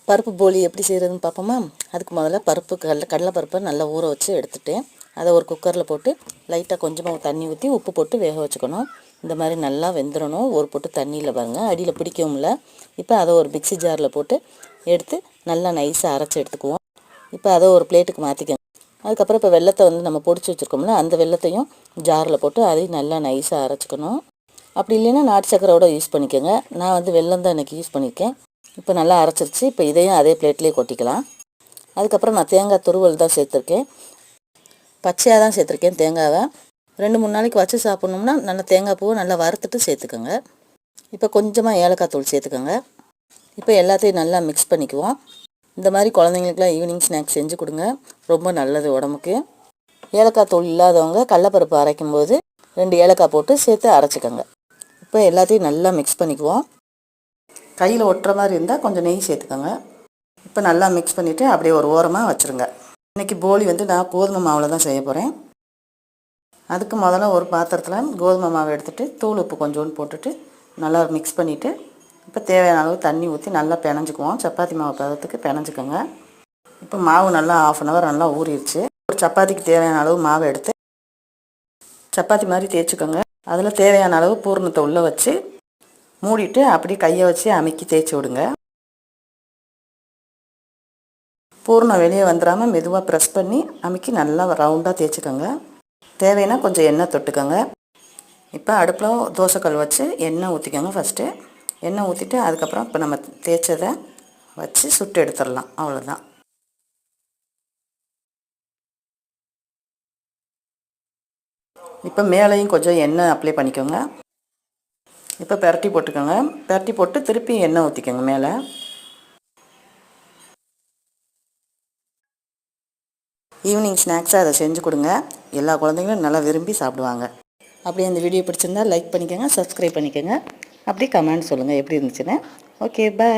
பருப்பு போலி எப்படி செய்கிறதுன்னு பார்ப்போமா? அதுக்கு முதல்ல கடலைப்பருப்பை நல்லா ஊற வச்சு எடுத்துட்டேன். அதை ஒரு குக்கரில் போட்டு லைட்டாக கொஞ்சமாக தண்ணி ஊற்றி உப்பு போட்டு வேக வச்சுக்கணும். இந்த மாதிரி நல்லா வெந்துடணும். ஒரு போட்டு தண்ணியில் பாருங்கள், அடியில் பிடிக்கவும்ல. இப்போ அதை ஒரு மிக்ஸி ஜாரில் போட்டு எடுத்து நல்லா நைஸாக அரைச்சி எடுத்துக்குவோம். இப்போ அதை ஒரு பிளேட்டுக்கு மாற்றிக்கணும். அதுக்கப்புறம் இப்போ வெல்லத்தை நம்ம பொடிச்சு வச்சுருக்கோம்ல, அந்த வெல்லத்தையும் ஜாரில் போட்டு அதையும் நல்லா நைஸாக அரைச்சிக்கணும். அப்படி இல்லைன்னா நாட்டு சக்கரோட யூஸ் பண்ணிக்கோங்க. நான் வெல்லம் தான் இன்றைக்கி யூஸ் பண்ணியிருக்கேன். இப்போ நல்லா அரைச்சிருச்சு. இப்போ இதையும் அதே பிளேட்லேயே கொட்டிக்கலாம். அதுக்கப்புறம் நான் தேங்காய் துருவல் தான் சேர்த்துருக்கேன். பச்சையாக தான் சேர்த்துருக்கேன் தேங்காவை. 2-3 நாளைக்கு வச்சு சாப்பிட்ணும்னா நல்லா தேங்காய் பூவை நல்லா வறுத்துட்டு சேர்த்துக்கோங்க. இப்போ கொஞ்சமாக ஏலக்காய் தூள் சேர்த்துக்கோங்க. இப்போ எல்லாத்தையும் நல்லா மிக்ஸ் பண்ணிக்குவோம். இந்த மாதிரி குழந்தைங்களுக்குலாம் ஈவினிங் ஸ்நாக்ஸ் செஞ்சு கொடுங்க, ரொம்ப நல்லது உடம்புக்கு. ஏலக்காய் தூள் இல்லாதவங்க கடலைப்பருப்பு அரைக்கும்போது 2 ஏலக்காய் போட்டு சேர்த்து அரைச்சிக்கோங்க. இப்போ எல்லாத்தையும் நல்லா மிக்ஸ் பண்ணிக்குவோம். கையில் ஒட்டுற மாதிரி இருந்தால் கொஞ்சம் நெய் சேர்த்துக்கோங்க. இப்போ நல்லா மிக்ஸ் பண்ணிவிட்டு அப்படியே ஒரு ஓரமாக வச்சுருங்க. இன்றைக்கி போலி நான் கோதுமை மாவில் தான் செய்ய போகிறேன். அதுக்கு முதல்ல ஒரு பாத்திரத்தில் கோதுமை மாவு எடுத்துகிட்டு தூள் உப்பு கொஞ்சோண்டு போட்டுட்டு நல்லா மிக்ஸ் பண்ணிவிட்டு இப்போ தேவையான அளவு தண்ணி ஊற்றி நல்லா பிணைஞ்சிக்குவோம். சப்பாத்தி மாவு பதத்துக்கு பிணைஞ்சிக்கோங்க. இப்போ மாவு நல்லா 1/2 hour நல்லா ஊறிடுச்சு. ஒரு சப்பாத்திக்கு தேவையான அளவு மாவை எடுத்து சப்பாத்தி மாதிரி தேய்ச்சிக்கோங்க. அதில் தேவையான அளவு பூரணத்தை உள்ளே வச்சு மூடிட்டு அப்படியே கையை வச்சு அமுக்கி தேய்ச்சி விடுங்க. பூர்ணம் வெளியே வந்துடாமல் மெதுவாக ப்ரெஸ் பண்ணி அமுக்கி நல்லா ரவுண்டாக தேய்ச்சிக்கோங்க. தேவைன்னா கொஞ்சம் எண்ணெய் தொட்டுக்கோங்க. இப்போ அடுப்பில் தோசைக்கல் வச்சு எண்ணெய் ஊற்றிக்கோங்க. ஃபஸ்ட்டு எண்ணெய் ஊற்றிட்டு அதுக்கப்புறம் இப்போ நம்ம தேய்ச்சதை வச்சு சுட்டு எடுத்துடலாம். அவ்வளோதான். இப்போ மேலேயும் கொஞ்சம் எண்ணெய் அப்ளை பண்ணிக்கோங்க. இப்போ பெரட்டி போட்டுக்கோங்க. பெரட்டி போட்டு திருப்பி எண்ணெய் ஊற்றிக்கோங்க மேலே. ஈவினிங் ஸ்நாக்ஸாக அதை செஞ்சு கொடுங்க. எல்லா குழந்தைங்களும் நல்லா விரும்பி சாப்பிடுவாங்க. அப்படியே அந்த வீடியோ பிடிச்சிருந்தா லைக் பண்ணிக்கோங்க, சப்ஸ்கிரைப் பண்ணிக்கோங்க. அப்படியே கமெண்ட் சொல்லுங்கள் எப்படி இருந்துச்சுன்னு. Okay, by.